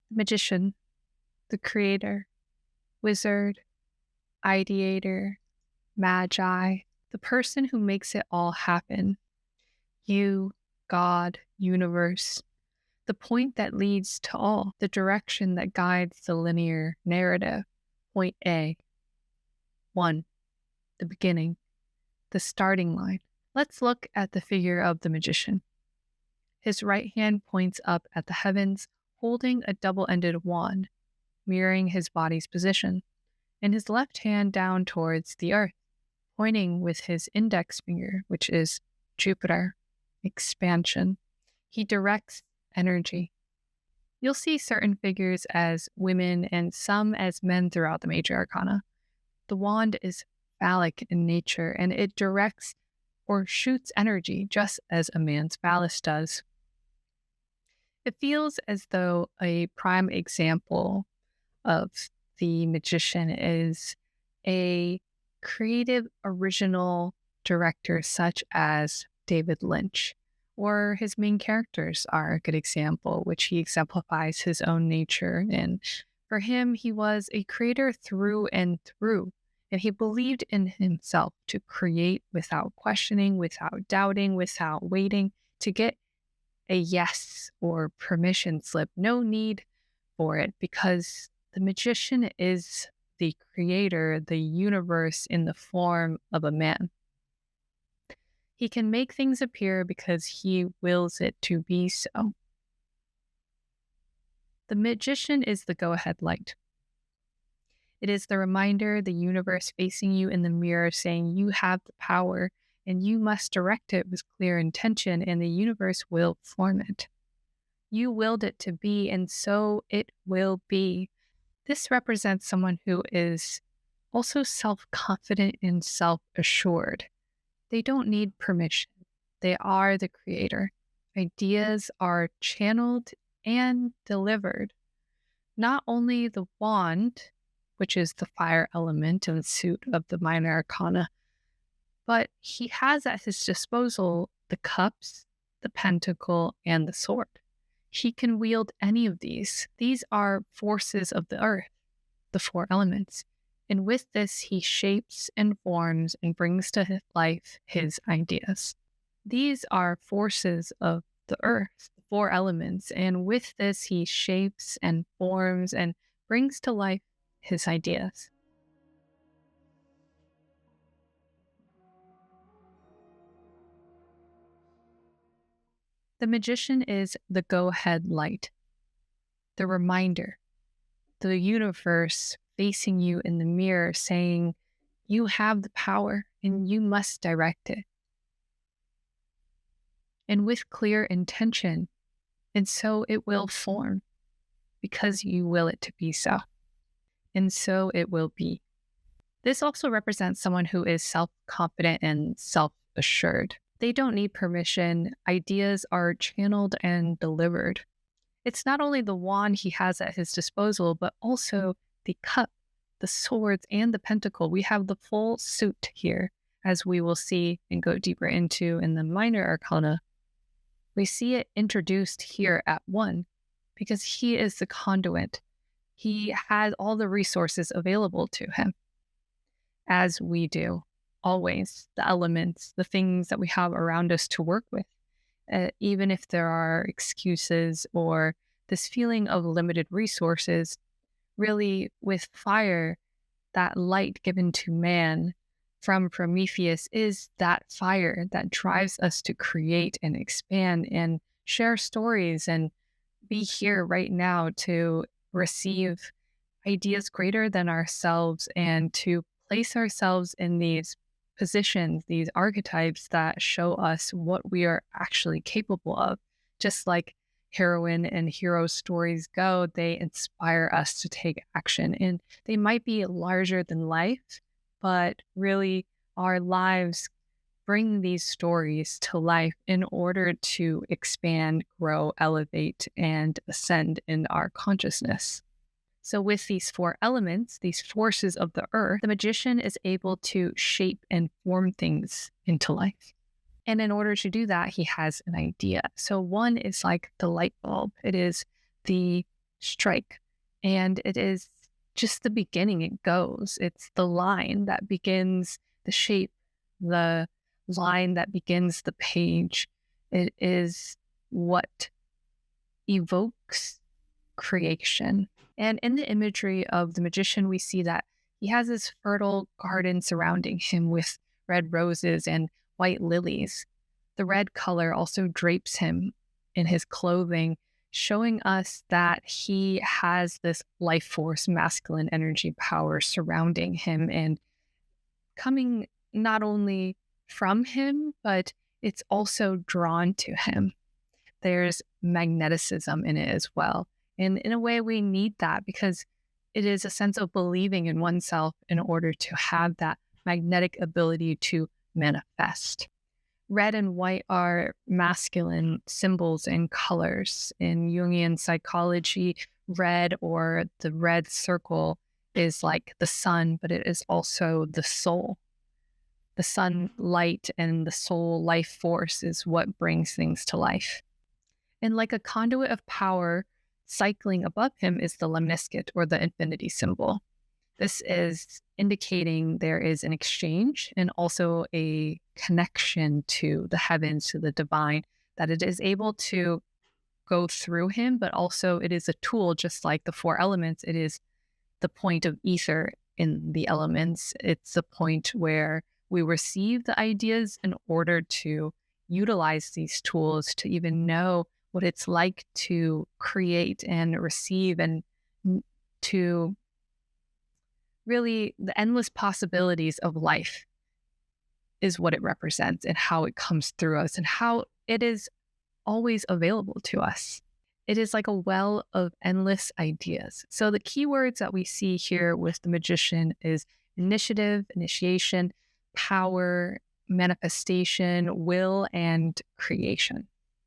The magician, the creator, wizard, ideator, magi, the person who makes it all happen. You, God, universe, the point that leads to all, the direction that guides the linear narrative. Point A. 1. The beginning, the starting line. Let's look at the figure of the magician. His right hand points up at the heavens, holding a double-ended wand, mirroring his body's position, and his left hand down towards the earth, pointing with his index finger, which is Jupiter, expansion. He directs energy. You'll see certain figures as women and some as men throughout the Major Arcana. The wand is phallic in nature, and it directs or shoots energy just as a man's phallus does. It feels as though a prime example of the magician is a creative, original director such as David Lynch, or his main characters are a good example, which he exemplifies his own nature. And for him, he was a creator through and through, and he believed in himself to create without questioning, without doubting, without waiting to get a yes or permission slip. No need for it, because the magician is the creator, the universe in the form of a man. He can make things appear because he wills it to be so. The magician is the go-ahead light. It is the reminder, the universe facing you in the mirror saying you have the power and you must direct it with clear intention, and the universe will form it. You willed it to be, and so it will be. This represents someone who is also self-confident and self-assured. They don't need permission. They are the creator. Ideas are channeled and delivered. Not only the wand, which is the fire element and suit of the minor arcana, but he has at his disposal the cups, the pentacle, and the sword. He can wield any of these. These are forces of the earth, the four elements. And with this, he shapes and forms and brings to his life his ideas. These are forces of the earth, the four elements. And with this, he shapes and forms and brings to life his ideas. The magician is the go-ahead light, the reminder, the universe facing you in the mirror saying, you have the power and you must direct it. And with clear intention, and so it will form, because you will it to be so. And so it will be. This also represents someone who is self-confident and self-assured. They don't need permission. Ideas are channeled and delivered. It's not only the wand he has at his disposal, but also the cup, the swords, and the pentacle. We have the full suit here, as we will see and go deeper into in the minor arcana. We see it introduced here at 1 because he is the conduit. He has all the resources available to him, as we do, always, the elements, the things that we have around us to work with. Even if there are excuses or this feeling of limited resources, really with fire, that light given to man from Prometheus is that fire that drives us to create and expand and share stories and be here right now to receive ideas greater than ourselves and to place ourselves in these positions, these archetypes that show us what we are actually capable of. Just like heroine and hero stories go, they inspire us to take action. And they might be larger than life, but really our lives bring these stories to life in order to expand, grow, elevate, and ascend in our consciousness. So with these four elements, these forces of the earth, the magician is able to shape and form things into life. And in order to do that, he has an idea. So 1 is like the light bulb. It is the strike. And it is just the beginning. It goes. It's the line that begins the shape, the line that begins the page. It is what evokes creation. And in the imagery of the magician, we see that he has this fertile garden surrounding him with red roses and white lilies. The red color also drapes him in his clothing, showing us that he has this life force, masculine energy power surrounding him and coming not only from him, but it's also drawn to him. There's magneticism in it as well. And in a way, we need that because it is a sense of believing in oneself in order to have that magnetic ability to manifest. Red and white are masculine symbols and colors. In Jungian psychology, red or the red circle is like the sun, but it is also the soul. The sunlight and the soul life force is what brings things to life. And like a conduit of power, cycling above him is the lemniscate or the infinity symbol. This is indicating there is an exchange and also a connection to the heavens, to the divine, that it is able to go through him, but also it is a tool, just like the four elements. It is the point of ether in the elements. It's the point where we receive the ideas in order to utilize these tools to even know what it's like to create and receive and to really the endless possibilities of life is what it represents and how it comes through us and how it is always available to us. It is like a well of endless ideas. So the keywords that we see here with the magician is initiative, initiation, power, manifestation, will, and creation.